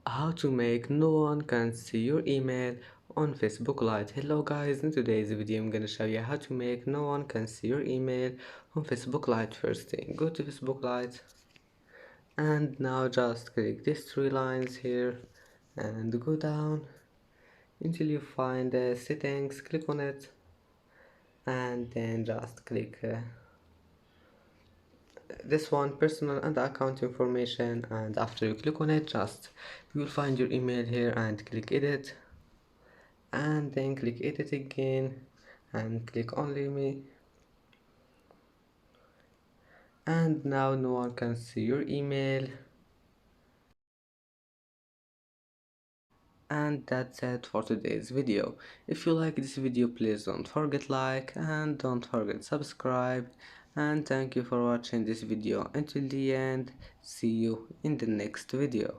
How to make no one can see your email on Facebook Lite. Hello guys, in today's video I'm gonna show you how to make no one can see your email on Facebook Lite. First thing, go to Facebook Lite and now just click these three lines here and go down until you find the settings, click on it and then just click this one, personal and account information, and after you click on it just you will find your email here and click edit and then click edit again and click only me, and now no one can see your email. And that's it for today's video. If you like this video, please don't forget like and don't forget subscribe, and thank you for watching this video until the end. See you in the next video.